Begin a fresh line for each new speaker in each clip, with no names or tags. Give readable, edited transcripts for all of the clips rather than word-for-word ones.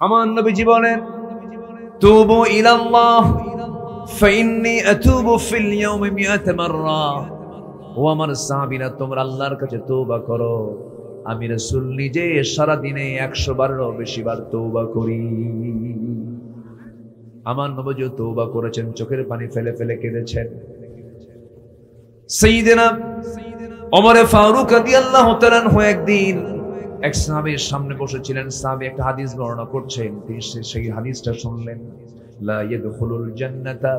আমার নবীজি বলেন, তুবু ইলাল্লাহ ফাইন্নী আতুবু ফিল ইয়াউমি মিআতা মাররা। ও আমার সাহাবীরা, তোমরা আল্লাহর কাছে তওবা করো, আমি রাসূল নিজে সারা দিনে 100 বারেরও বেশি বার তওবা করি। আমার নবীজি তওবা করেছেন, চোখের পানি ফেলে ফেলে কেঁদেছেন। সাইয়েদনা ওমর ফারুক রাদিয়াল্লাহু তাআলা আনহু একদিন এক সাহাবীর সামনে বসেছিলেন। সাহাবী একটা হাদিস বর্ণনা করছেন, তিনি সেই হাদিসটা শুনলেন। লা ইয়াদখুলুল জান্নাতা,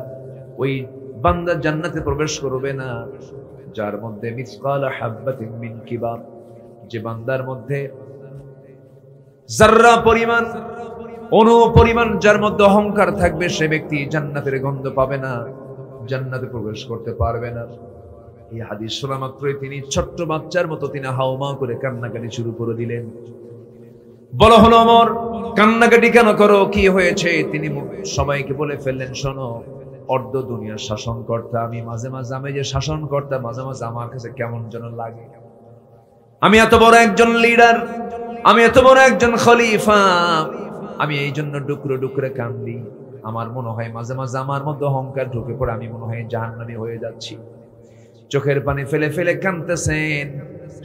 ওই বান্দা জান্নাতে প্রবেশ করবে না যার মধ্যে মিসকাল হাববাতিন মিন কিবার, যে বান্দার মধ্যে যাররা পরিমাণ, অণু পরিমাণ যার মধ্যে অহংকার থাকবে, সে ব্যক্তি জান্নাতের গন্ধ পাবে না, জান্নাতে প্রবেশ করতে পারবে না। এই হাদিস শোনা মাত্রই তিনি ছোট্ট বাচ্চার মতো তিনি হাওমা করে কান্নাকাটি শুরু করে দিলেন। বলা হলো, ওমর কান্নাকাটি কেন করো, কি হয়েছে? তিনি সবাইকে বলে ফেললেন, শোনো, অর্ধ দুনিয়ার শাসনকর্তা আমি, মাঝে মাঝে আমি যে শাসনকর্তা, মাঝে মাঝে আমার কাছে কেমন যেন লাগে। আমি এত বড় একজন লিডার, আমি এত বড় একজন খলিফা, আমি এই জন্য ডুকরে ডুকরে কান্দি। আমার মনে হয় মাঝে মাঝে আমার মধ্যে অহংকার ঢুকে পড়ে, আমি মনে হয় জাহান্নামী হয়ে যাচ্ছি। চোখের পানি ফেলে ফেলে কাঁদতেছেন,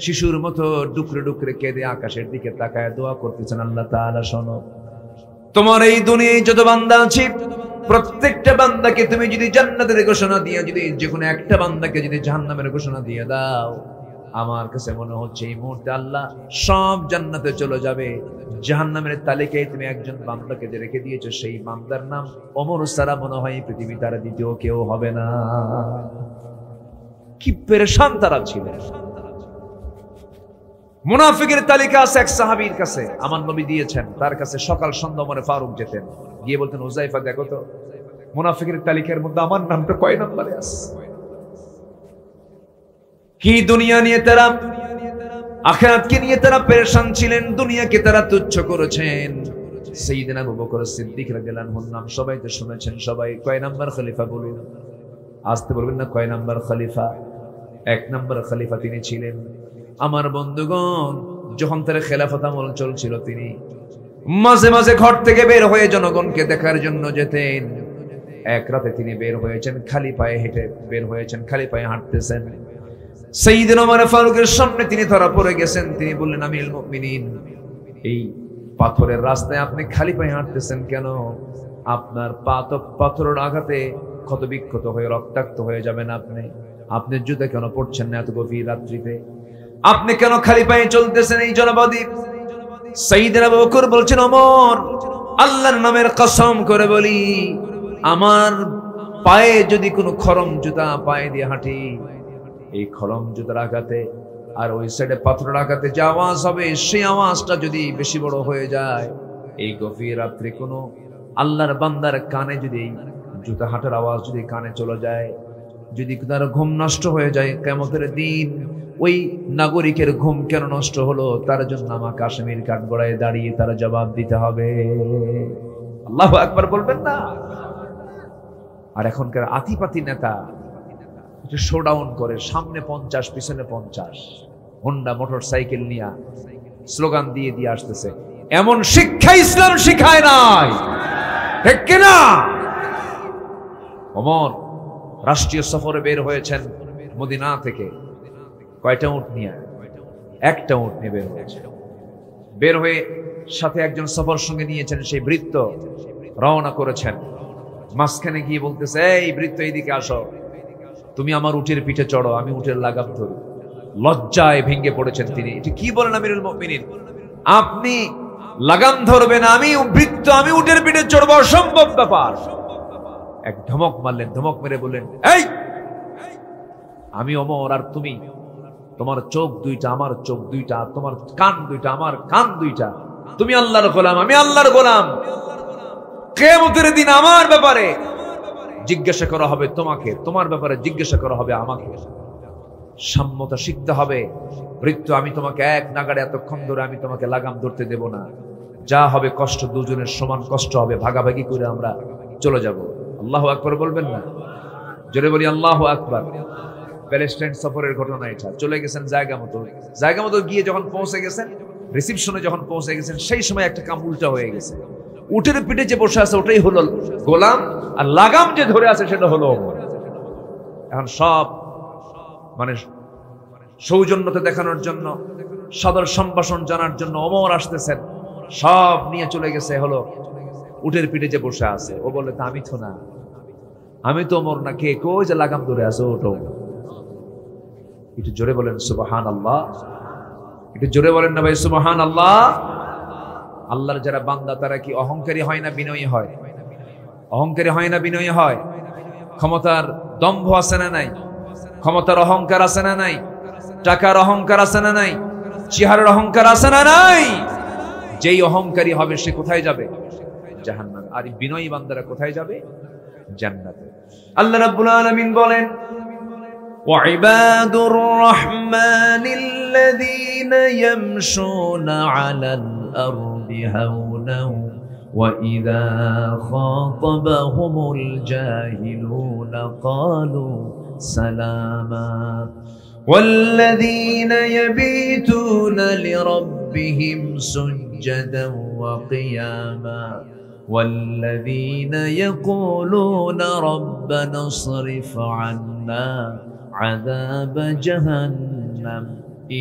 শিশুর মতো ডুকরে ডুকরে কেঁদে আকাশের দিকে তাকায় দোয়া করতেছেন, আল্লাহ তাআলা শোনো, তোমার এই দুনিয়ায় যত বান্দা আছে, প্রত্যেকটা বান্দাকে তুমি যদি জান্নাতের ঘোষণা দিয়ে, যদি যে কোনো একটা বান্দাকে যদি জাহান্নামের ঘোষণা দিয়ে দাও, আমার কাছে মনে হচ্ছে এই মুহূর্তে আল্লাহ সব জান্নাতে চলে যাবে। জাহান্নামের তালিকায় তুমি একজন বান্দাকে যে রেখে দিয়েছো, সেই বান্দার নাম ওমর ছাড়া মনে হয় পৃথিবী তার দ্বিতীয় কেউ হবে না। কি পেরেশান তারা ছিল। মুনাফিকের তালিকা আছে এক সাহাবীর কাছে, আমার নবী দিয়েছেন, তার কাছে সকাল সন্ধ্যা ওমর ফারুক যেতেন, গিয়ে বলতেন, হুযায়ফা দেখো তো মুনাফিকের তালিকার মধ্যে আমার নামটা কয় নম্বরে আছে। কি দুনিয়া নিয়ে তারা, আখিরাতকে নিয়ে তারা পেরেশান ছিলেন, দুনিয়াকে তারা তুচ্ছ করেছেন। সাইয়েদনা আবু বকর সিদ্দিক রাদিয়াল্লাহু আনহুর নাম সবাই তো শুনেছেন। সবাই কয় নাম্বার খলিফা বলুন, আসতে বলবেন না, কয় নাম্বার খলিফা? 1 নম্বর খলিফা তিনি ছিলেন। আমার বন্ধুগণ, যখন তার খেলাফত আমল চলছিল, তিনি মাঝে মাঝে ঘর থেকে বের হয়ে জনগণকে দেখার জন্য যেতেন। এক রাতে তিনি বের হয়েছেন খালি পায়ে, হেঁটে বের হয়েছেন, খালি পায়ে হাঁটতেছেন। সাইয়েদনা ওমর ফারুকের সামনে তিনি ধরা পড়ে গেছেন। তিনি বললেন, আমিরুল মুমিনিন, এই পাথরের রাস্তায় আপনি খালি পায়ে হাঁটতেছেন কেন? আপনার পা তো পাথরের আঘাতে ক্ষত বিক্ষত হয়ে রক্তাক্ত হয়ে যাবেন। আপনি জুতা কেন পড়ছেন না এত গভীর রাত্রিতে? আপনি কেন খালি পায়ে চলতেছেন এই জনপদে? সাইয়েদনা আবু বকর বলছেন, ওমর, আল্লাহর নামের কসম করে বলি, আমার পায়ে যদি কোনো খরম জুতা পায়ে দিয়ে হাঁটি, এই খরম জুতার আঘাতে আর ওই সাইডে পাথরের আঘাতে যে আওয়াজ হবে, সেই আওয়াজটা যদি বেশি বড় হয়ে যায়, এই গভীর রাত্রে কোনো আল্লাহর বান্দার কানে যদি জুতা হাঁটার আওয়াজ যদি কানে চলে যায়, যদি তার ঘুম নষ্ট হয়ে যায়, কিয়ামতের দিন ওই নাগরিকের ঘুম কেন নষ্ট হলো, তার জন্য আমাকে আসামির কাঠগড়ায় দাঁড়িয়ে তারা জবাব দিতে হবে। আল্লাহু আকবার বলবেন না? আর এখনকার আতিপাতি নেতা শোডাউন করে, সামনে 50 পিছনে 50 হোন্ডা মোটর সাইকেল নিয়ে স্লোগান দিয়ে দিয়ে আসতেছে। এমন শিক্ষা ইসলাম শিখায় নাই, ঠিক কিনা? ওমর রাষ্ট্রীয় সফরে বের হয়েছেন মদিনা থেকে। কয়টা উট নিয়ে? একটা উট নিয়ে বের হয়েছে। বের হয়ে সাথে একজন সফর সঙ্গে নিয়েছেন, সেই বৃত্ত রওনা করেছেন। মাঝখানে গিয়ে বলতেছে, এই বৃত্ত এইদিকে আসো, তুমি আমার উটের পিঠে চড়ো, আমি উটের লাগাম ধরি। লজ্জায় ভেঙে পড়েছেন তিনি। এটা কি বলেন আমিরুল মুমিনিন? আপনি লাগাম ধরবেন, আমি বৃত্ত, আমি উটের পিঠে চড়বো, অসম্ভব ব্যাপার। এক ধমক মারলেন, ধমক মেরে বললেন, এই আমি ওমর আর তুমি, তোমার চোখ দুইটা আমার চোখ দুইটা, তোমার কান দুইটা আমার কান দুইটা, তুমি আল্লাহর গোলাম, আমি আল্লাহর গোলাম। কিয়ামতের দিন আমার ব্যাপারে জিজ্ঞাসা করা হবে তোমাকে, তোমার ব্যাপারে জিজ্ঞাসা করা হবে আমাকে। সাম্যতা শিখতে হবে। বৃত্ত, আমি তোমাকে এক নাগাড়ে এতক্ষণ ধরে আমি তোমাকে লাগাম ধরতে দেব না। যা হবে কষ্ট, দুজনের সমান কষ্ট হবে, ভাগাভাগি করে আমরা চলে যাব। আল্লাহু আকবার বলবেন না? জোরে বলি আল্লাহু আকবার। প্যালেস্টাইন সফরের ঘটনা এটা। চলে গেছেন জায়গা মতো গিয়ে যখন পৌঁছে গেছেন, রিসিপশনে যখন পৌঁছে গেছেন, সেই সময় একটা কাম উল্টা হয়ে গেছে। উটের পিঠে যে বসে আছে ওটাই হলো গোলাম, আর লাগাম যে ধরে আছে সেটা হলো ওমর। এখন সব মানে সৌজন্যতা দেখানোর জন্য, সাদর সম্ভাষণ জানার জন্য ওমর আসতেছেন, সব নিয়ে চলে গেছে হলো উটের পিঠে যে বসে আছে। ও বলে তা আমি তো না, আমি তো ওমর না, কে কই যে লাগাম ধরে আছে ওটো। একটু জোরে বলেন সুবহানাল্লাহ, একটু জোরে বলেন না ভাই সুবহানাল্লাহ। আল্লাহর যারা বান্দা তারা কি অহংকারী হয় না বিনয়ী হয়? অহংকারী হয় না বিনয়ী হয়? ক্ষমতার দম্ভ আছে না নাই? ক্ষমতার অহংকার আছে না নাই? টাকার অহংকার আছে না নাই? চেহারার অহংকার আছে না নাই? যেই অহংকারী হবে সে কোথায় যাবে? জাহান্নামে। আর বিনয়ী বান্দারা কোথায় যাবে? জান্নাতে। আল্লাহ রাব্বুল আলামিন বলেন, وعباد الرحمن الذين يمشون على الأرض هونا وإذا خاطبهم الجاهلون قالوا سلاما والذين يبيتون لربهم سجدا وقياما والذين يقولون ربنا اصرف عنا عذاب جهنم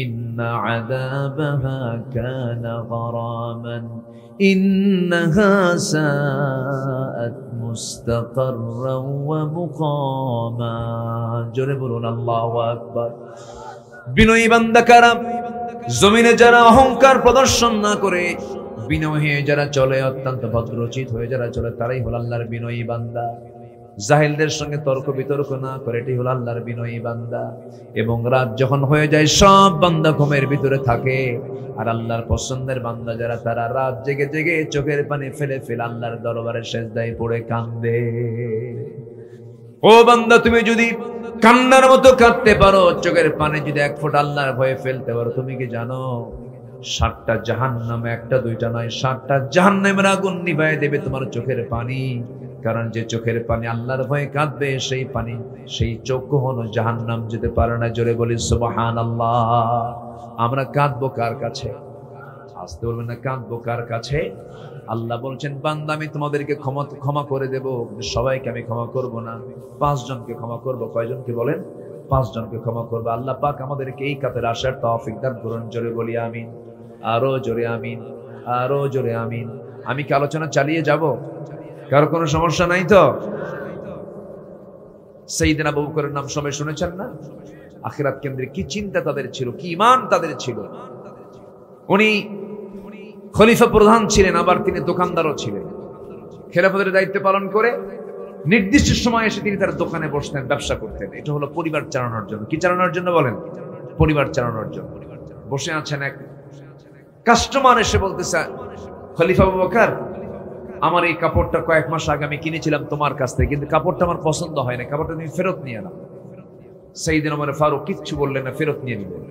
إن عذابها كان غراما إنها ساءت مستقرا ومقاما جربون الله أكبر বিনয়ী বান্দা কারা? জমিনে যারা অহংকার প্রদর্শন না করে বিনয়ী হয়ে যারা চলে, অত্যন্ত ভদ্রচিত হয়ে যারা চলে, তারাই হলো আল্লাহর বিনয়ী বান্দা। জাহিলদের সঙ্গে তর্ক বিতর্ক না করে, এটি হলো আল্লাহর বিনয়ী বান্দা। এবং রাত যখন হয়ে যায় সব বান্দা ঘুমের ভিতরে থাকে, আর আল্লাহর পছন্দের বান্দা যারা তারা রাত জেগে জেগে চোখের পানি ফেলে ফেলে আল্লাহর দরবারে সেজদায় পড়ে কান্দে। ও বান্দা, তুমি যদি কান্নার মতো কাঁদতে পারো, চোখের পানি যদি এক ফোঁটা আল্লাহর ভয়ে ফেলতে পারো, তুমি কি জানো 7টা জাহান্নাম, একটা দুইটা নয়, 7টা জাহান্নামের আগুন নিভায় দেবে তোমার চোখের পানি। কারণ যে চোখের পানি আল্লাহর ভয়ে কাঁদবে, সেই পানি, সেই চোখ কখনো জাহান্নাম যেতে পারে না। জোরে বলি সুবহানাল্লাহ। আমরা কাঁদবো কার কাছে? আসতে বলবেন না, কাঁদবো কার কাছে? আল্লাহ বলছেন, বান্দা আমি তোমাদেরকে ক্ষমা করে দেব, সবাইকে আমি ক্ষমা করব না, 5 জনকে ক্ষমা করব। কয়জনকে বলেন? 5 জনকে ক্ষমা করবো। আল্লাহ পাক আমাদেরকে এই কাপের আসার তৌফিক দান করুন। জোরে বলি আমিন, আরো জোরে আমিন, আরো জোরে আমিন। আমি কি আলোচনা চালিয়ে যাব? কারো কোনো সমস্যা নাই তো? সাইয়েদনা আবু বকরের নাম সবাই শুনেছেন না? আখিরাত কেন্দ্রিক কি চিন্তা তাদের ছিল, কি ঈমান তাদের ছিল। উনি খলিফা প্রধান ছিলেন, আবার তিনি দোকানদারও ছিলেন। খেলাফতের দায়িত্ব পালন করে নির্দিষ্ট সময় এসে তিনি তার দোকানে বসতেন, ব্যবসা করতেন। এটা হলো পরিবার চালানোর জন্য। কি চালানোর জন্য বলেন? পরিবার চালানোর জন্য। বসে আছেন, এক কাস্টমার এসে বলতেছে, খলিফা আবু বকর, আমার এই কাপড়টা কয়েক মাস আগে আমি কিনেছিলাম তোমার কাছ থেকে, কিন্তু কাপড়টা আমার পছন্দ হয় না, কাপড়টা তুমি ফেরত নিয়ে নাও। সাইয়েদনা ওমর ফারুক কিচ্ছু বললেন না, ফেরত নিয়ে নিলেন।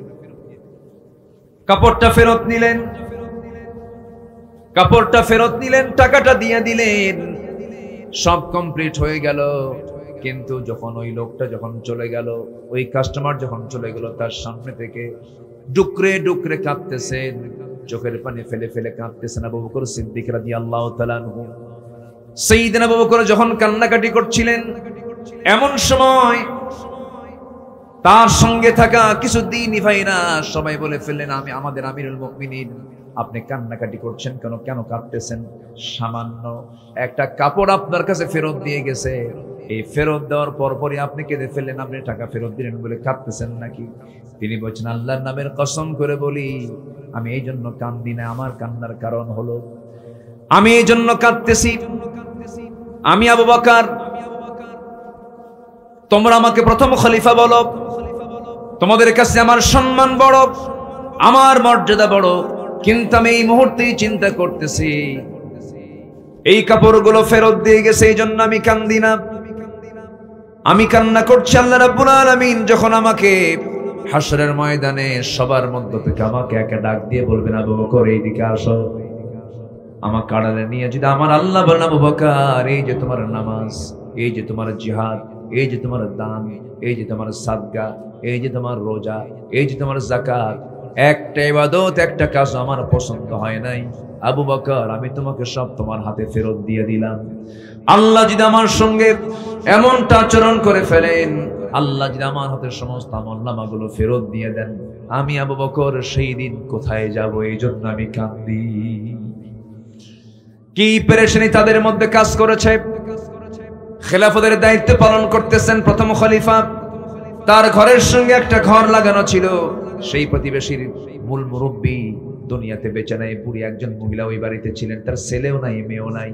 কাপড়টা ফেরত নিলেন, কাপড়টা ফেরত নিলেন, টাকাটা দিয়ে দিলেন, সব কমপ্লিট হয়ে গেল। কিন্তু যখন ওই লোকটা যখন চলে গেল, ওই কাস্টমার যখন চলে গেল, তার সামনে থেকে ডুকরে ডুকরে কাঁদতেছেন, চোখের পানি ফেলে ফেলে কাঁদতেছেন আবু বকর সিদ্দিক রাদিয়াল্লাহু তাআলা আনহু। সাইয়েদনা আবু বকর যখন কান্নাকাটি করছিলেন, এমন সময় তার সঙ্গে থাকা কিছু দ্বীনী ভাইরা সবাই বলে ফেললেন, আমি আমাদের আমিরুল মুমিনিন, আপনি কান্নাকাটি করছেন কেন? কেন কাঁদতেছেন? সামান্য একটা কাপড় আপনার কাছে ফেরত দিয়ে গেছে, এই ফেরত দেওয়ার পরপরই আপনি কেঁদে ফেললেন, আপনি টাকা ফেরত দিলেন বলে কাঁদতেছেন নাকি? তিনি বলছেন, আল্লাহর নামের কসম করে বলি, আমি এই জন্য কান্দি না, আমার কান্নার কারণ হলো আমি এই জন্য কাঁদতেছি, আমি আবু বকর, তোমরা আমাকে প্রথম খলিফা বলো, তোমাদের কাছে আমার সম্মান বড়, আমার মর্যাদা বড়, কিন্তু আমি এই মুহূর্তেই চিন্তা করতেছি এই কাপড়গুলো ফেরত দিয়ে গেছে, এই জন্য আমি কান্দি না, আমি কান্না করছি। আল্লাহ রাব্বুল আলামিন যখন আমাকে হাসরের ময়দানে সবার মধ্য থেকে আমাকে একা ডাক দিয়ে বলবেন, আবু বকর এইদিকে আসো, আমার কাড়ালে নিয়ে যদি আমার আল্লাহ বলেন, আবু বকর এই যে তোমার নামাজ, এই যে তোমার জিহাদ, এই যে তোমার দান, এই যে তোমার সাদকা, এই যে তোমার রোজা, এই যে তোমার যাকাত, একটা ইবাদত একটা কাজ আমার পছন্দ হয় নাই, আবু বকর আমি তোমাকে সব তোমার হাতে ফেরত দিয়ে দিলাম। আল্লাহ যদি আমার সঙ্গে এমনটা আচরণ করে ফেলেন, আল্লাহ যদি আমার হাতের সমস্ত আমলনামাগুলো ফেরত দিয়ে দেন, আমি আবু বকর সেই দিন কোথায় যাব? এই জন্য আমি কাঁদি। কি পেরেশানি তাদের মধ্যে কাজ করেছে। খেলাফতের দায়িত্ব পালন করতেছেন প্রথম খলিফা, তার ঘরের সঙ্গে একটা ঘর লাগানো ছিল। সেই প্রতিবেশীর মূল মুরব্বী দুনিয়াতে বেঁচে নাই, বুড়ি একজন মহিলা ওই বাড়িতে ছিলেন, তার ছেলেও নাই মেয়েও নাই।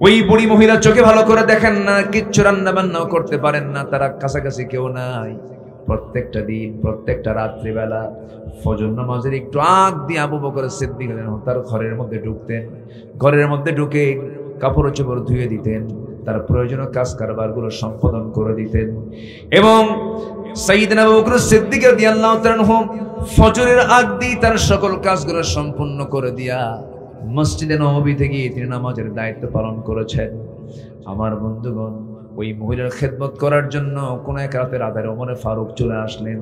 ওই বুড়ি মহিলা চোখে ভালো করে দেখেন না, কিচ্ছু রান্না বান্নাও করতে পারেন না, তারা কাছাকাছি কেউ নাই। প্রত্যেকটা দিন প্রত্যেকটা রাত্রিবেলা ফজর নামাজের একটু আগ দিয়ে আবু বকর সিদ্দিক তার ঘরের মধ্যে ঢুকতেন। ঘরের মধ্যে ঢুকে কাপড় চোপড় ধুয়ে দিতেন, তার প্রয়োজনীয় কাজ কারবারগুলো সম্পাদন করে দিতেন। এবং সাইয়েদনা আবু বকর সিদ্দিক রাদিয়াল্লাহু তাআলা আনহু ফজরের আগ দিয়ে তার সকল কাজগুলো সম্পূর্ণ করে দিয়া মসজিদে নববী থেকে তিনি নামাজের দায়িত্ব পালন করেছেন। আমার বন্ধুগণ, ওই মহিলার খেদমত করার জন্য কোন এক রাতের আধারে ওমরে ফারুক চলে আসলেন,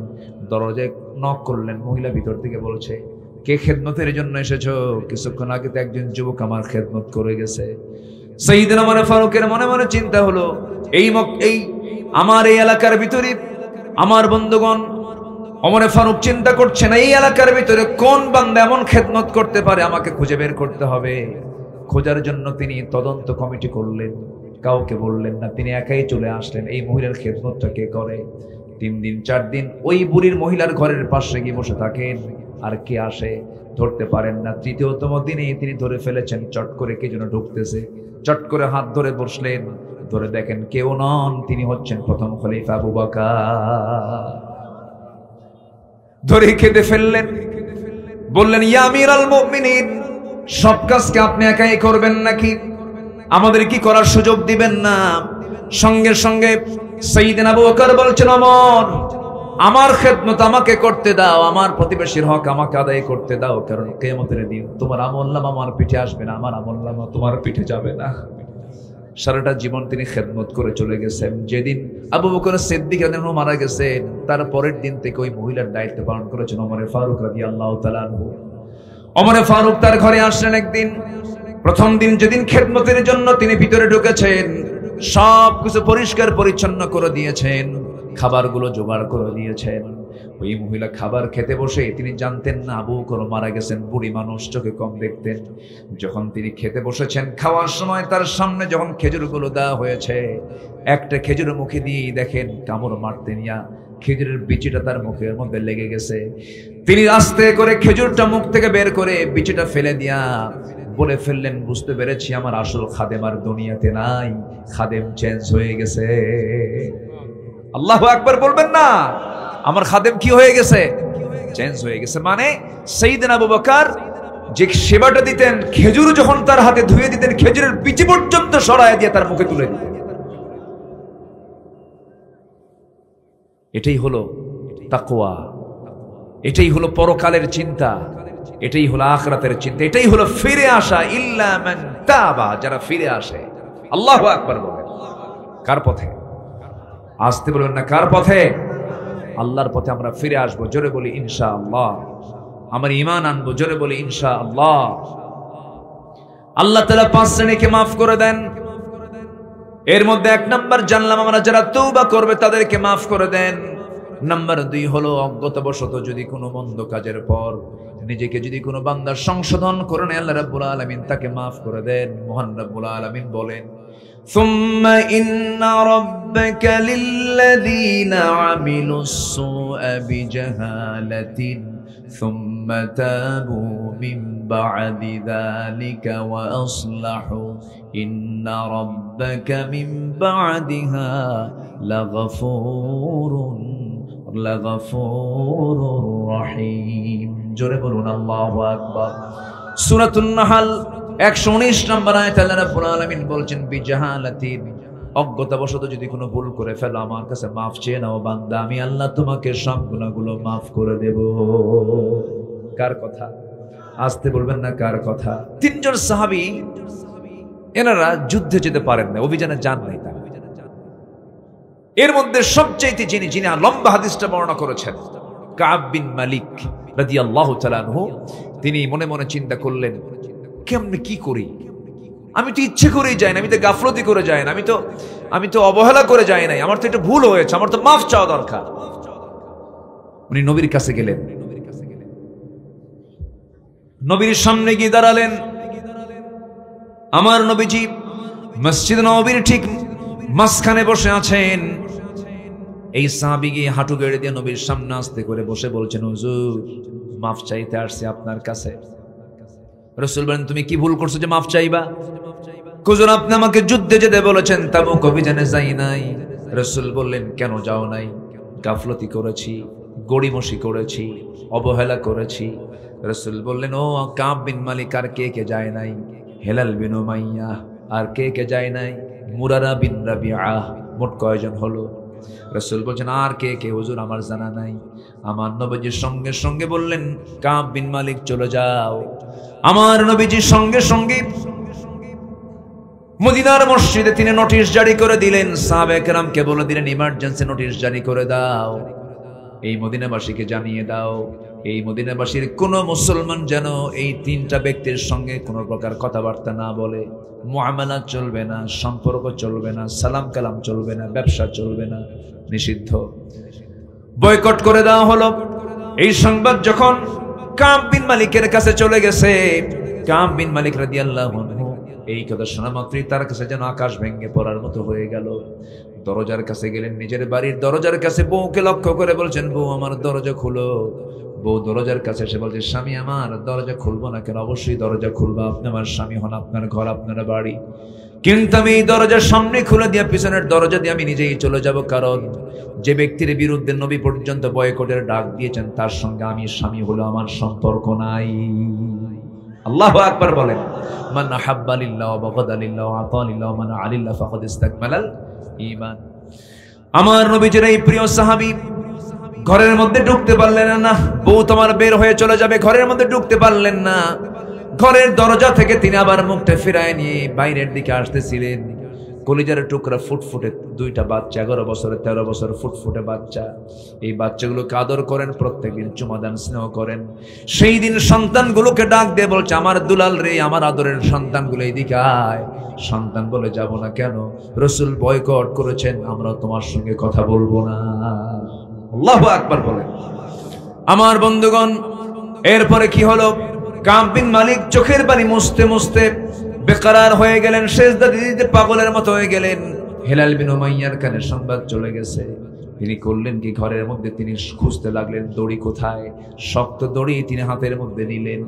দরজায় নক করলেন। মহিলা ভিতর থেকে বলছে, কে খেদমতের জন্য এসেছো? কিছুক্ষণ আগে তো একজন যুবক আমার খেদমত করে গেছে। সাইয়েদনা ওমর ফারুকের মনে মনে চিন্তা হলো, এই আমার এই এলাকার ভিতরে, আমার বন্ধুগণ, ওমর ফারুক চিন্তা করছেন এই এলাকার ভিতরে কোন বান্দা এমন খেদমত করতে পারে, আমাকে খুঁজে বের করতে হবে। খোঁজার জন্য তিনি তদন্ত কমিটি করলেন, কাউকে বললেন না, তিনি একাই চলে আসলেন। এই মহিলার খেদমতটা কে করে? 3 দিন 4 দিন ওই বুড়ির মহিলার ঘরের পাশে গিয়ে বসে থাকেন, আর কে আসে ধরতে পারেন না। 3য়তম দিনে তিনি ধরে ফেলেছেন, চট করে কে যেন ঢুকতেছে, চট করে হাত ধরে বসলেন, ধরে দেখেন কেউ নন, তিনি হচ্ছেন প্রথম খলিফা আবু বকর। ধরে খেতে ফেললেন, বললেন, ইয়া আমিরাল মুমিনিন, সব কাজকে আপনি একাই করবেন নাকি? আমাদের কি করার সুযোগ দিবেন না? সঙ্গে সঙ্গে সাইয়েদনা আবু বকর বলছেন, ওমর, আমার খেদমত আমাকে করতে দাও, আমার প্রতিবেশীর হক আমাকে আদায় করতে দাও, কারণ কিয়ামতের দিন তোমার আমলনামা আমার পিঠে আসবে না, আমার আমলনামা তোমার পিঠে যাবে না। সারাটা জীবন তিনি খেদমত করে চলে গেছেন। যেদিন আবু বকর সিদ্দিক রাদিয়াল্লাহু মারা গেছেন, তার পরের দিন থেকে ওই মহিলার দায়িত্ব পালন করেছেন ওমর ফারুক রাদিয়াল্লাহু তাআলা আনহু। ওমর ফারুক তার ঘরে আসলেন একদিন। প্রথম দিন যেদিন খেদমতের জন্য তিনি ভিতরে ঢুকেছেন, সব কিছু পরিষ্কার পরিচ্ছন্ন করে দিয়েছেন, খাবারগুলো জোগাড় করে দিয়েছেন। ওই মহিলা খাবার খেতে বসে তিনি জানতেন না আবু বকর মারা গেছেন, বুড়ি মানুষ, চোখে কম দেখতেন। যখন তিনি খেতে বসেছেন, খাওয়ার সময় তার সামনে যখন খেজুরগুলো দেওয়া হয়েছে, একটা খেজুর মুখে দিয়ে দেখেন কামড় মারতে নিয়া খেজুরের বিচিটা তার মুখের মধ্যে লেগে গেছে। তিনি আস্তে করে খেজুরটা মুখ থেকে বের করে বিচিটা ফেলে দিয়া বলে ফেললেন, বুঝতে পেরেছি আমার আসল খাদেম আর দুনিয়াতে নাই, খাদেম চেঞ্জ হয়ে গেছে। আল্লাহু আকবার বলবেন না? আমার খাদেম কি হয়ে গেছে? চেঞ্জ হয়ে গেছে। মানে সাইয়েদনা আবু বকর যে সেবাটা দিতেন, খেজুর যখন তার হাতে ধুয়ে দিতেন, খেজুরের বিচি পর্যন্ত সরায় দিয়ে তার মুখে তুলে দিতেন। এটাই হলো তাকওয়া, এটাই হলো পরকালের চিন্তা, এটাই হলো আখিরাতের চিন্তা, এটাই হলো ফিরে আসা। ইল্লা মান তাবা, যারা ফিরে আসে। আল্লাহু আকবার বলেন। কার পথে? আসতে বলবেন না, কার পথে? আল্লাহর পথে আমরা ফিরে আসবো। জোরে বলি ইনশাআল্লাহ। আমার ঈমান আনবো, জোরে বলি ইনশাআল্লাহ। আল্লাহ তাআলা 5 শ্রেণীকে মাফ করে দেন। এর মধ্যে 1 নাম্বার জানলাম, আমরা যারা তওবা করবে তাদেরকে মাফ করে দেন। নাম্বার 2 হলো অজ্ঞতাবশত যদি কোনো মন্দ কাজের পর নিজেকে যদি কোনো বান্দা সংশোধন করে নেয়, আল্লাহ রাব্বুল আলামিন তাকে মাফ করে দেন। মহান রাব্বুল আলামিন বলেন, ثم إن ربك للذين عملوا السوء بجهالة ثم تابوا من بعد ذلك وأصلحوا إن ربك من بعدها لغفور رحيم। জোরে বলুন আল্লাহু আকবার। সূরাতুন নাহল 119 নম্বর আয়াত আল্লাহ রাব্বুল আলামিন বলছেন, বিজাহালাতিন, অজ্ঞতাবশত যদি কোনো ভুল করে ফেলো আমার কাছে মাফ চেয়ে নাও বান্দা, আমি আল্লাহ তোমাকে সব গুনাহগুলো মাফ করে দেব। কার কথা? আসতে বলবেন না, কার কথা? 3 জন সাহাবী, এনারা যুদ্ধে যেতে পারেন না, অভিযানে যান নাই তারা। এর মধ্যে সবচাইতে যিনি লম্বা হাদিসটা বর্ণনা করেছেন, কাব বিন মালিক রাদিয়াল্লাহু তাআলা আনহু, তিনি মনে মনে চিন্তা করলেন, কেমনে কি করি? আমি তো ইচ্ছে করেই যাই না, আমি তো গাফলতি করে যাই না, আমি তো অবহেলা করে যাই নাই, আমার তো এটা ভুল হয়েছে, আমার তো মাফ চাওয়া দরকার। উনি নবীর কাছে গেলেন, নবীর সামনে গিয়ে দাঁড়ালেন। আমার নবীজি মসজিদ নববীর ঠিক মাঝখানে বসে আছেন। এই সাহাবী গিয়ে হাঁটু গেড়ে দিয়ে নবীর সামনে আস্তে করে বসে বলছেন, হুজুর মাফ চাইতে আসছি আপনার কাছে। রাসূল বলেন, তুমি কি ভুল করছো যে মাফ চাইবা? হুজুর আপনি আমাকে যুদ্ধে যেতে বলেছেন, তাবুক অভিযানে যাই নাই। রাসূল বললেন, কেন যাও নাই? গাফলতি করেছি, গড়িমসি করেছি, অবহেলা করেছি। রাসূল বললেন, ও কাব বিন মালিক আর কে কে যায় নাই? হেলাল বিন উমাইয়া আর কে কে যায় নাই? মুরারা বিন রাবিআ। মোট কয়জন হলো? রাসূল বলছেন, আর কে কে হুজুর আমার জানা নাই। আমার নবীজির সঙ্গে সঙ্গে বললেন, কাব বিন মালিক চলে যাও। আমার নবীজির সঙ্গে সঙ্গে মদিনার মসজিদে তিনি নোটিশ জারি করে দিলেন, সাহাবায়ে কেরামকে বলে দিলেন, ইমার্জেন্সি নোটিশ জারি করে দাও, এই মদিনাবাসীকে জানিয়ে দাও, এই মদিনাবাসীর কোন মুসলমান যেন এই তিনটা ব্যক্তির সঙ্গে কোনো প্রকার কথাবার্তা না বলে, মুআমালা চলবে না, সম্পর্ক চলবে না, সালাম কালাম চলবে না, ব্যবসা চলবে না, নিষিদ্ধ, বয়কট করে দেওয়া হলো। এই সংবাদ যখন কাব বিন মালিকের কাছে চলে গেছে, কাব বিন মালিক রাদিয়াল্লাহু আনহু এই কথা শোনা মাত্রই তার কাছে যেন আকাশ ভেঙে পড়ার মতো হয়ে গেল। দরজার কাছে গেলেন, নিজের বাড়ির দরজার কাছে বউকে লক্ষ্য করে বলছেন, বউ আমার দরজা খুলো। বউ দরজার কাছে এসে বলছে, স্বামী আমার দরজা খুলবো না কেন? অবশ্যই দরজা খুলবো, আপনি আমার স্বামী হন, আপনার ঘর আপনার বাড়ি, কিন্তু আমি এই দরজার সামনে খুলে দিয়ে পিছনের দরজা দিয়ে আমি নিজেই চলে যাব, কারণ যে ব্যক্তির বিরুদ্ধে নবী পর্যন্ত বয়কটের ডাক দিয়েছেন তার সঙ্গে আমি স্বামী হলো আমার সম্পর্ক নাই। আল্লাহু আকবার বলেন, মান আহাব্বা লিল্লাহ ওয়া বাগাদা লিল্লাহ ওয়া আতা লিল্লাহ মান আলিল্লাহ ফাকাদ ইসতাকমালাল ঈমান। আমার নবীজির এই প্রিয় সাহাবী ঘরের মধ্যে ঢুকতে পারলেন না, বউ তোমার বের হয়ে চলে যাবে, ঘরের মধ্যে ঢুকতে পারলেন না। ঘরের দরজা থেকে তিনি আবার মুখটা ফিরায় নিয়ে বাইরের দিকে আসতেছিলেন। কলিজার টুকরা ফুটফুটে দুইটা বাচ্চা, 11 বছর 13 বছর ফুটফুটে বাচ্চা, এই বাচ্চাগুলোকে আদর করেন, প্রত্যেকদিন চুমা দান স্নেহ করেন। সেই দিন সন্তানগুলোকে ডাক দিয়ে বলছে, আমার দুলাল রে, আমার আদরের সন্তানগুলো এইদিকে আয়। সন্তান বলে, যাব না কেন? রাসূল বয়কট করেছেন, আমরা তোমার সঙ্গে কথা বলবো না। আল্লাহু আকবার বলেন। আমার বন্ধুগণ, এরপরে কি হলো? কাব বিন মালিক চোখের পানি মুছতে মুছতে বেকরার হয়ে গেলেন, সেজদা দিতে পাগলের মতো হয়ে গেলেন। হেলাল বিন উমাইয়ার কানে সংবাদ চলে গেছে। তিনি করলেন কি, ঘরের মধ্যে তিনি খুঁজতে লাগলেন দড়ি কোথায়। শক্ত দড়ি তিনি হাতের মধ্যে নিলেন।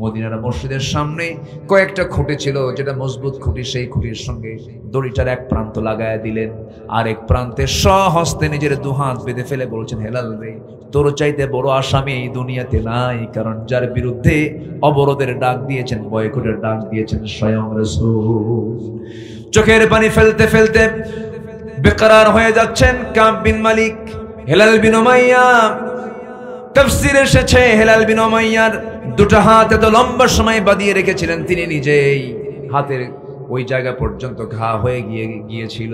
মদিনার মসজিদের সামনে কয়েকটা খুঁটি ছিল, যেটা মজবুত খুঁটি, সেই খুঁটির সঙ্গে দড়িটার এক প্রান্ত লাগায়া দিলেন, আর এক প্রান্তে স্বহস্তে নিজের দুহাত বেঁধে ফেলে বলছেন, হেলাল রে, তোর চাইতে বড় আসামি এই দুনিয়াতে নাই, কারণ যার বিরুদ্ধে অবরোধের ডাক দিয়েছেন, বয়কটের ডাক দিয়েছেন স্বয়ং রাসূল। চোখের পানি ফেলতে ফেলতে বেকরার হয়ে যাচ্ছেন কাব বিন মালিক। হেলাল বিন উমাইয়া, তাফসীরে এসেছে হেলাল বিন উমাইয়ার দুটো হাত এত লম্বা সময় বাঁধিয়ে রেখেছিলেন, তিনি নিজেই হাতের ওই জায়গা পর্যন্ত ঘা হয়ে গিয়েছিল।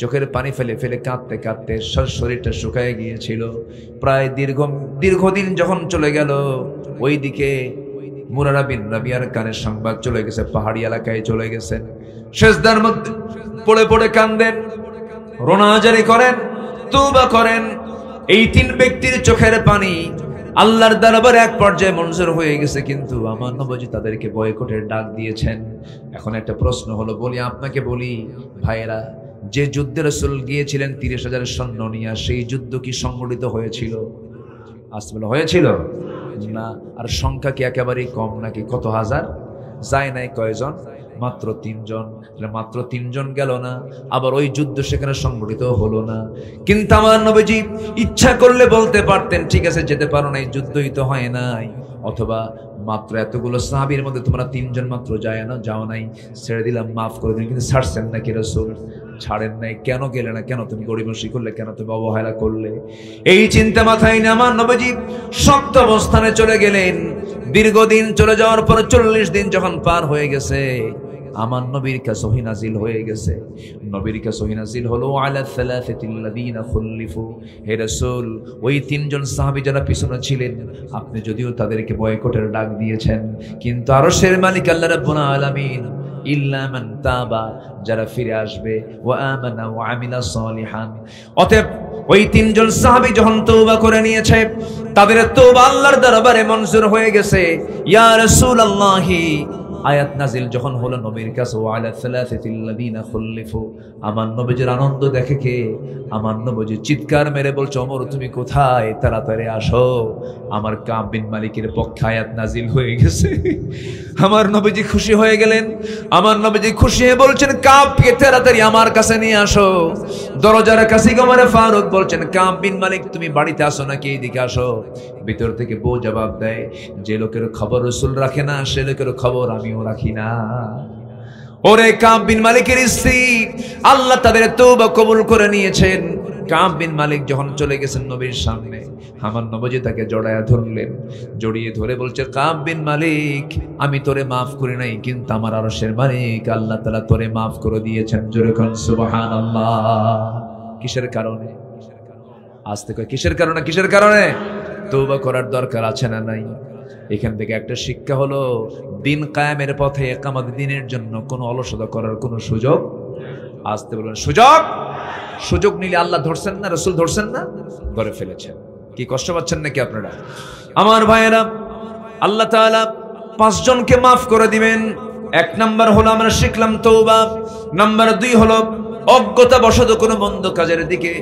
চোখের পানি ফেলে ফেলে কাঁদতে কাঁদতে শরীরটা শুকায় গিয়েছিল। প্রায় দীর্ঘদিন যখন চলে গেল, ওইদিকে মুরারা বিন রাবিয়ার কানে সংবাদ চলে গেছে, পাহাড়ি এলাকায় চলে গেছেন। সেজদার মধ্যে পড়ে পড়ে কাঁদেন, রোনাজারি করেন, তওবা করেন। এই তিন ব্যক্তির চোখের পানি আল্লাহর দরবারে এক পর্যায়ে মঞ্জুর হয়ে গেছে, কিন্তু আমার নবীজি তাদেরকে বয়কটের ডাক দিয়েছেন। এখন একটা প্রশ্ন হলো, আপনাকে বলি ভাইয়েরা, যে যুদ্ধে রাসূল গিয়েছিলেন 30,000 সৈন্য নিয়ে, সেই যুদ্ধ কি সংগঠিত হয়েছিল? আসলে হয়েছিল না। আর সংখ্যা কি একেবারেই কম নাকি? কত হাজার যায় নাই? কয়জন? মাত্র 3 জন। মাত্র 3 জন গেল না, আবার ওই যুদ্ধ সেখানে সংগঠিত হলো না। কিন্তু আমার নবীজি ইচ্ছা করলে বলতে পারতেন, ঠিক আছে যেতে পারো না, এই যুদ্ধই তো হয় নাই, অথবা মাত্র এতগুলো সাহাবীর মধ্যে তোমরা 3 জন মাত্র যাও নাই, ছেড়ে দিলাম, মাফ করে দিন। কিন্তু ছাড়ছেন নাকি রাসূল? ছাড়েন নাই। কেন গেলে না? কেন তুমি গরিমসি করলে? কেন তুমি অবহেলা করলে? এই চিন্তা মাথায় নিয়ে আমার নবীজি শক্ত অবস্থানে চলে গেলেন। দীর্ঘদিন চলে যাওয়ার পর 40 দিন যখন পার হয়ে গেছে, আমার নবীর কাছে ওহী নাজিল হয়ে গেছে। নবীর কাছে ওহী নাজিল হলো আলা সালাসাতিল্লাযীনা খুল্লিফু, হে রাসূল ওই তিনজন সাহাবী যারা পিছনে ছিলেন আপনি যদিও তাদেরকে বয়কটের ডাক দিয়েছেন, কিন্তু আরশের মালিক আল্লাহ রাব্বুল আলামিন ইল্লা মান তাবা, যারা ফিরে আসবে, ওয়া আমানা ওয়া আমিলা সালিহান। অতএব ওই তিনজন সাহাবী যখন তওবা করে নিয়েছে, তাদের তওবা আল্লাহর দরবারে মঞ্জুর হয়ে গেছে। ইয়া রাসূলুল্লাহি আয়াত নাজিল যখন হলো নবীর কাছে, ওয়া আলা সালাসাতিল্লাযীনা খুল্লিফু, আমার নবীর আনন্দ দেখে কে? আমার নবী চিৎকার মেরে বলছে, ওমর তুমি কোথায়, তাড়াতাড়ি আসো, আমার কাব বিন মালিকের পক্ষে আয়াত নাজিল হয়ে গেছে। আমার নবীজি খুশি হয়ে গেলেন। আমার নবীজি খুশি হয়ে বলছেন, কাবকে তাড়াতাড়ি আমার কাছে নিয়ে আসো। দরজার কাছে ওমর ফারুক বলছেন, কাব বিন মালিক তুমি বাড়িতে আসো নাকি, এইদিকে আসো। ভিতর থেকে বউ জবাব দেয়, যে লোকের খবর রাসূল রাখে না সে লোকের খবর আমিও রাখি না। ওরে কাব বিন মালিকের স্ত্রী, আল্লাহ তাদের তওবা কবুল করে নিয়েছেন। কাব বিন মালিক যখন চলে গেছেন নবীর সামনে, আমার নবী তাকে জড়ায়া ধরলেন, জড়িয়ে ধরে বলছে, কাব বিন মালিক আমি তোরে মাফ করি নাই, কিন্তু আমার আরশের মালিক আল্লাহ তাআলা তোরে মাফ করে দিয়েছেন। জোরে কোন সুবহানাল্লাহ। কিসের কারণে? আস্তে কয় কিসের কারণে? কিসের কারণে? তওবা করার দরকার আছে না নাই? এখান থেকে একটা শিক্ষা হলো, দিন কায়েমের পথে একামত দিনের জন্য কোনো অলসতা করার কোনো সুযোগ, আসতে বলুন সুযোগ, সুযোগ নিলে আল্লাহ ধরছেন না, রাসূল ধরছেন না, ধরে ফেলেছেন। কি কষ্ট পাচ্ছেন নাকি আপনারা? আমার ভাইয়েরা, আল্লাহ তাআলা 5 জনকে মাফ করে দিবেন। 1 নাম্বার হলো আমরা শিখলাম তওবা। নাম্বার 2 হলো অজ্ঞতা বশত কোনো মন্দ কাজের দিকে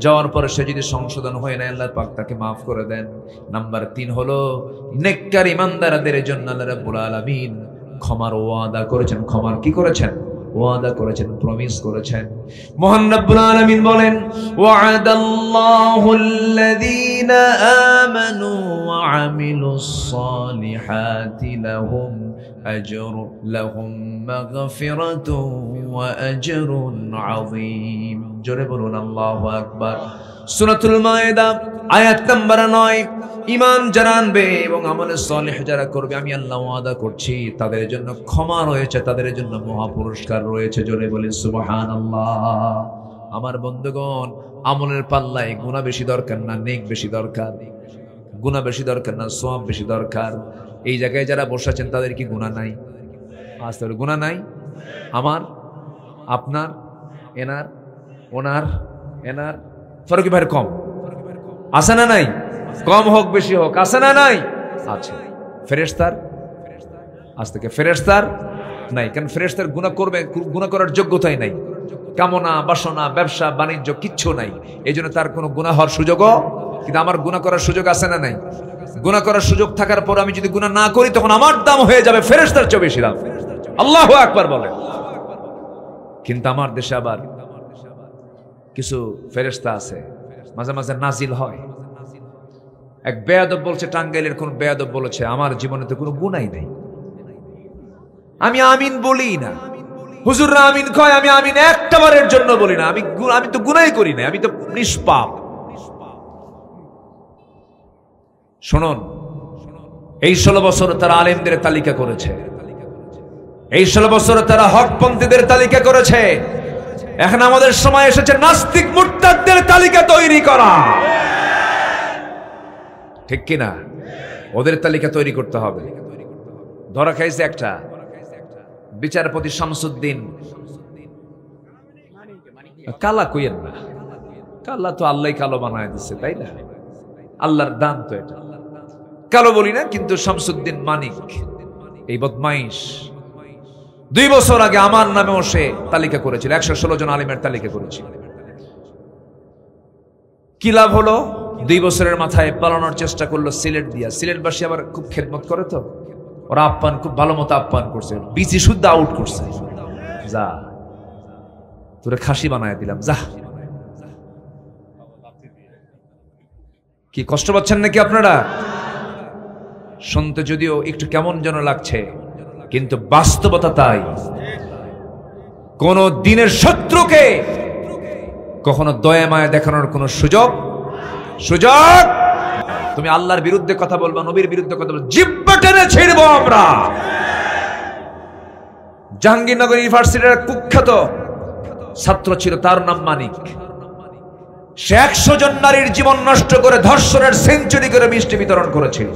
যাওয়ার পরে সে যদি সংশোধন হয় না, আল্লাহ পাক তাকে মাফ করে দেন। নাম্বার 3 হলো নেককার ইমানদারদের জন্য আল্লাহ রাব্বুল আলামিন ক্ষমার ওয়াদা করেছেন। ক্ষমার কি করেছেন? ওয়াদা করেছেন, প্রমিস করেছেন। মহান রব্বুল আলামিন বলেন, ওয়া'আদাল্লাহুল্লাযীনা আমানু ওয়া আমিলুস সালিহাতি লাহুম মাগফিরাতুন ওয়া আজরুন আযীম। জোরে বলুন আল্লাহু আকবার। সূরাতুল মায়েদা আয়াত নাম্বার 9। ঈমান যারা আনবে এবং আমলে সালেহ যারা করবে, আমি আল্লাহ ওয়াদা করছি তাদের জন্য ক্ষমা রয়েছে, তাদের জন্য মহা পুরস্কার রয়েছে। জোরে বলেন সুবহানাল্লাহ। আমার বন্ধুগণ, আমলের পাল্লায় গুনাহ বেশি দরকার না নেক বেশি দরকার? গুনাহ বেশি দরকার না সওয়াব বেশি দরকার? এই জায়গায় যারা বসে আছেন তাদের কি গুনাহ নাই? আসলে গুনাহ নাই? আমার, আপনার, এনার, ওনার, এনার ফারুকি ভাইয়ের কম আছে না নাই? কম হোক বেশি হোক, আছে না নাই? আছে। ফেরেশতার আজ থেকে ফেরেশতার নাই, কারণ ফেরেশতার গুনাহ করবে, গুনাহ করার যোগ্যতাই নাই। কামনা বাসনা ব্যবসা বাণিজ্য কিচ্ছু নাই, এই জন্য তার কোনো গুনাহ হওয়ার সুযোগও। কিন্তু আমার গুনাহ করার সুযোগ আছে না নাই? গুনাহ করার সুযোগ থাকার পর আমি যদি গুনাহ না করি, তখন আমার দাম হয়ে যাবে ফেরেশতার চেয়ে বেশি দাম। আল্লাহু আকবার বলেন। কিন্তু আমার দেশে আবার কিছু ফেরেশতা আছে, মাঝে মাঝে নাজিল হয়। এক বেয়াদব বলছে, টাঙ্গাইলের কোন বেয়াদব বলেছে, আমার জীবনে তো কোনো গুনাহ নেই, আমি আমিন বলি না। হুজুররা আমিন কয়, আমি আমিন একটা বারের জন্য বলি না। আমি তো গুনাহই করি না, আমি তো নিষ্পাপ। শুনুন, এই 16 বছর তারা আলেমদের তালিকা করেছে, এই 16 বছর তারা হকপন্থীদের তালিকা করেছে। এখন আমাদের সময় এসেছে নাস্তিক মুরতাদদের তালিকা তৈরি করা, ঠিক কিনা? ওদের তালিকা তৈরি করতে হবে। ধরা খাইছে একটা বিচারপতি শামসুদ্দিন। কালা কইয়েন না, কালা তো আল্লাহ কালো বানায় দিচ্ছে, তাই না? আল্লাহর দান তো এটা, কালো বলি না। কিন্তু শামসুদ্দিন মানিক এই বদমাইশ 2 বছর আগে আমার নামেও সে তালিকা করেছিল, 116 জন আলিমের তালিকা করেছিল। কি লাভ হলো? 2 বছরের মাথায় পালানোর চেষ্টা করলো সিলেট দিয়া। সিলেটবাসী আবার খুব খেদমত করে, তো ওরা আপ্যায়ন খুব ভালো মতো আপ্যায়ন করছে, বিচি শুদ্ধ আউট করছে। যা তোরে খাসি বানায় দিলাম, যা। কি কষ্ট পাচ্ছেন নাকি আপনারা? শুনতে যদিও একটু কেমন যেন লাগছে, কিন্তু বাস্তবতা তাই। কোন দিনের শত্রুকে কখনো দয়া মায়া দেখানোর কোন সুযোগ তুমি আল্লাহর বিরুদ্ধে কথা বলবা, নবীর বিরুদ্ধে কথা বলবা, জিহ্বা টেনে ছিড়বো আমরা। জাহাঙ্গীরনগর ইউনিভার্সিটির কুখ্যাত ছাত্র ছিল, তার নাম মানিক। সে 100 জন নারীর জীবন নষ্ট করে ধর্ষণের সেঞ্চুরি করে মিষ্টি বিতরণ করেছিল।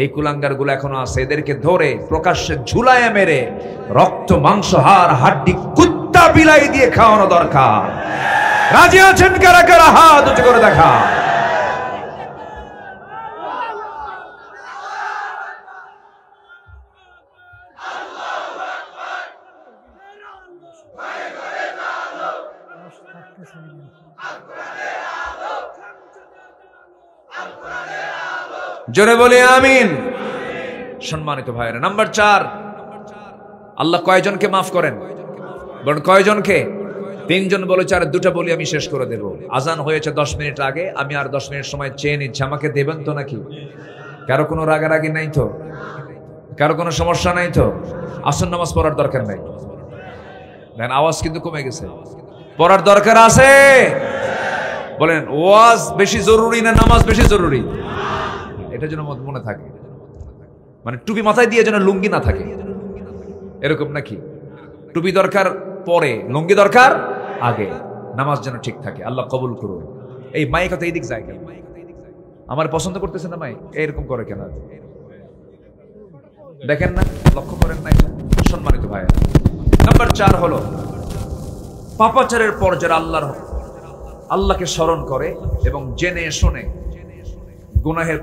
এই কুলাঙ্গার গুলো এখনো আছে, এদেরকে ধরে প্রকাশ্যে ঝুলায় মেরে রক্ত মাংস হাড় হাড্ডি কুত্তা বিলাই দিয়ে খাওয়ানো দরকার। রাজি আছেন কারা কারা? হাত উঁচু করে দেখা। জোরে বলি আমিন। সম্মানিত ভাইরা, নাম্বার 4, আল্লাহ কয়জনকে মাফ করেন? বলেন কয়জনকে? 3 জন বলেছে, আর 2টা বলি আমি শেষ করে দেব। আজান হয়েছে 10 মিনিট আগে, আমি আর 10 মিনিট সময় চেয়ে নিচ্ছি, আমাকে দেবেন তো নাকি? কারো কোনো রাগারাগি নাই তো? কারো কোনো সমস্যা নাই তো? আসর নামাজ পড়ার দরকার নাই? দেখেন আওয়াজ কিন্তু কমে গেছে। পড়ার দরকার আছে? বলেন ওয়াজ বেশি জরুরি না নামাজ বেশি জরুরি? এটা যেন মনে থাকে, মানে টুপি মাথায় দিয়ে যেন লুঙ্গি না থাকে, এরকম নাকি? টুপি দরকার পরে, লুঙ্গি দরকার আগে, নামাজ যেন ঠিক থাকে। আল্লাহ কবুল করুন। এই মাইক কথা এইদিক যায় কেন? আমার পছন্দ করতেছে না মাইক, এরকম করে কেন? দেখেন না, লক্ষ্য করেন না? সম্মানিত ভাই, নাম্বার 4 হলো পাপাচারের পর যারা আল্লাহকে স্মরণ করে এবং জেনে শুনে গুনাহের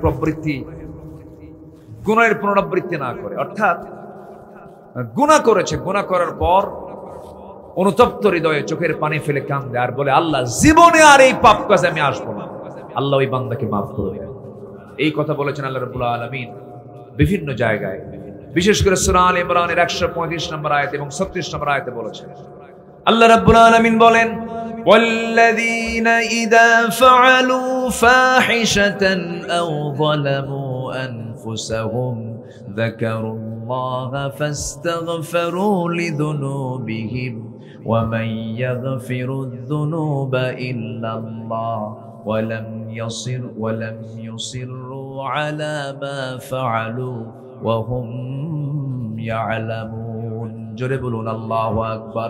পুনরাবৃত্তি না করে, অর্থাৎ গুনাহ করেছে, গুনাহ করার পর অনুতপ্ত হৃদয়ে চোখের পানি ফেলে কান্দে আর বলে, আল্লাহ জীবনে আর এই পাপ কাজে আমি আসবো না, আল্লাহ ওই বান্দাকে মাফ করে দেন। এই কথা বলেছেন আল্লাহ রাব্বুল আলামিন বিভিন্ন জায়গায়, বিশেষ করে সূরা আলে ইমরানের 135 নম্বর আয়াত এবং 36 নম্বর আয়াতে বলেছেন। আল্লাহ রাব্বুল আলামিন বলেন, والذين إذا فعلوا فاحشة أو ظلموا أنفسهم ذكروا الله فاستغفروا لذنوبهم ومن يغفر الذنوب إلا الله ولم يصروا على ما فعلوا وهم يعلمون। জোরে বলুন আল্লাহু আকবার।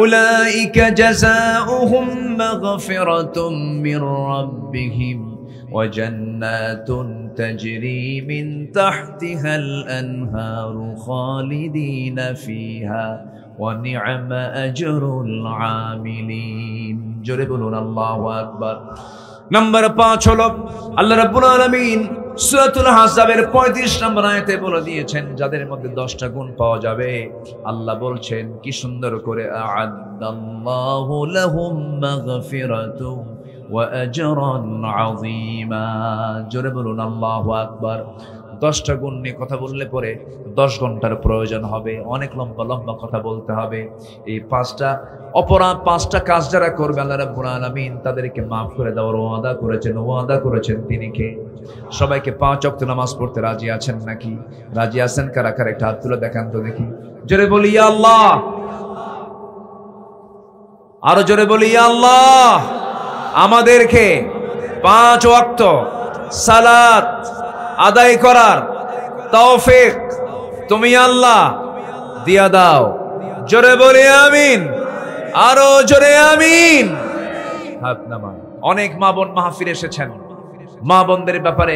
উলাইকা জাযাউহুম মাগফিরাতুম মির রাব্বিহিম ওয়া জান্নাতুন তাজরি মিন তাহতিহাল আনহারু খালিদিনা ফিহা ওয়া নি'মা আজরুল আমিলিন। জোরে বলুন আল্লাহু আকবার। নাম্বার 5 হলো আল্লাহ রাব্বুল আলামিন সূরাতুল আহজাবের 35 নম্বর আয়াতে বলে দিয়েছেন, যাদের মধ্যে 10টা গুণ পাওয়া যাবে। আল্লাহ বলছেন কি সুন্দর করে, আ'আদাল্লাহু লাহুম মাগফিরাতুন ওয়া আজরান আযীমা। জোরে বলুন আল্লাহু আকবার। 10টা গুণ নিয়ে কথা বললে পরে 10 ঘন্টার প্রয়োজন হবে, অনেক লম্বা লম্বা কথা বলতে হবে। এই 5টা কাজ যারা করবে আল্লাহ রাব্বুল আলামিন তাদেরকে মাফ করে দেওয়ার ওয়াদা করেছেন তিনি কে? সবাইকে 5 ওয়াক্ত নামাজ পড়তে রাজি আছেন নাকি? রাজি আছেন কারা কারা? একটা হাত তুলে দেখান তো দেখি। জোরে বলি ইয়া আল্লাহ, আরো জোরে বলি ইয়া আল্লাহ। আমাদেরকে 5 ওয়াক্ত সালাত আদায় করার তৌফিক তুমি আল্লাহ দিয়া দাও। জোরে বলি আমিন, আরো জোরে আমিন। হাত নামান। অনেক মা বোন মাহফিলে এসেছেন, মা বোনদের ব্যাপারে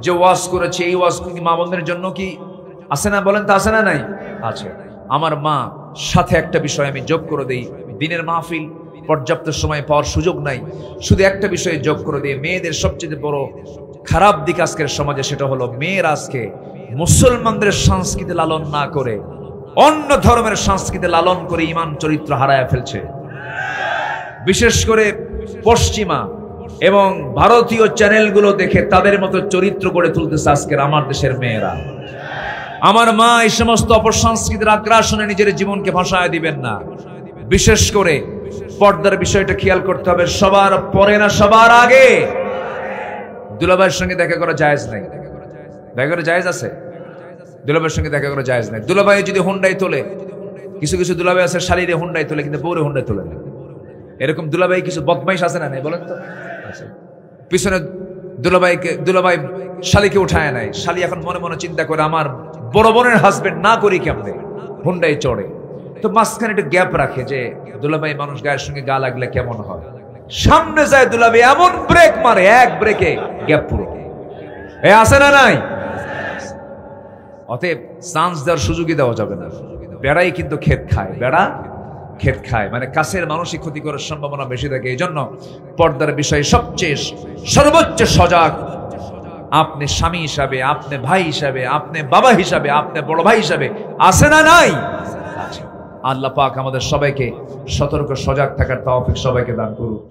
যে ওয়াজ করেছে, এই ওয়াজ কি মা বোনদের জন্য কি আছে না? বলেন তো আছে না? নাই আছে। আমার মা সাথে একটা বিষয় আমি যোগ করে দেই, দিনের মাহফিল পর্যাপ্ত সময় পাওয়ার সুযোগ নাই, শুধু একটা বিষয়ে যোগ করে দিই। মেয়েদের সবচেয়ে বড় খারাপ দিক আজকের সমাজে, সেটা হলো মেয়েরা আজকে মুসলমানদের সংস্কৃতি লালন না করে অন্য ধর্মের সংস্কৃতি লালন করে ঈমান চরিত্র হারায় ফেলছে। বিশেষ করে পশ্চিমা এবং ভারতীয় চ্যানেলগুলো দেখে তাদের মতো চরিত্র গড়ে তুলতেছে আজকের আমার দেশের মেয়েরা। আমার মা এই সমস্ত অপসংস্কৃতির আগ্রাসনে নিজের জীবনকে ভাসায় দিবেন না। বিশেষ করে পর্দার বিষয়টা খেয়াল করতে হবে, সবার পরে না সবার আগে। দুলাভাইয়ের সঙ্গে দেখা করা জায়েজ নাই, দেখা করা জায়েজ আছে? দুলাভাইয়ের সঙ্গে দেখা করা জায়েজ নাই। দুলাভাই যদি হুন্ডাই তোলে, কিছু কিছু দুলাভাই আছে শালীরে হুন্ডাই তোলে কিন্তু বউরে হুন্ডাই তোলে না। এরকম দুলাভাই কিছু বদমাইশ আছে না? নেই বলেন তো? পিছনে দুলাভাই শালীকে উঠায় নাই, শালী এখন মনে মনে চিন্তা করে আমার বড় বোনের হাজবেন্ড না করি কেমনে, হুন্ডায় চড়ে, তো মাঝখানে একটু গ্যাপ রাখে যে দুলাভাই মানুষ গায়ের সঙ্গে গা লাগলে কেমন হয়। সামনে যায় দুলাভাই এমন ব্রেক মারে, এক ব্রেকে গ্যাপ পুরো। এ আছে না নাই? অতএব চান্স দেওয়ার সুযোগই দেওয়া যাবে না। বেড়াই কিন্তু ক্ষেত খায়, বেড়া ক্ষেত খায়, মানে কাছের মানসিক ক্ষতি করার সম্ভাবনা বেশি থাকে। এই জন্য পর্দার বিষয়ে সবচেয়ে সর্বোচ্চ সজাগ আপনি স্বামী হিসাবে, আপনি ভাই হিসাবে, আপনি বাবা হিসাবে, আপনি বড় ভাই হিসাবে আছে না নাই? আল্লাহ পাক আমাদের সবাইকে সতর্ক সজাগ থাকার তৌফিক সবাইকে দান করুন।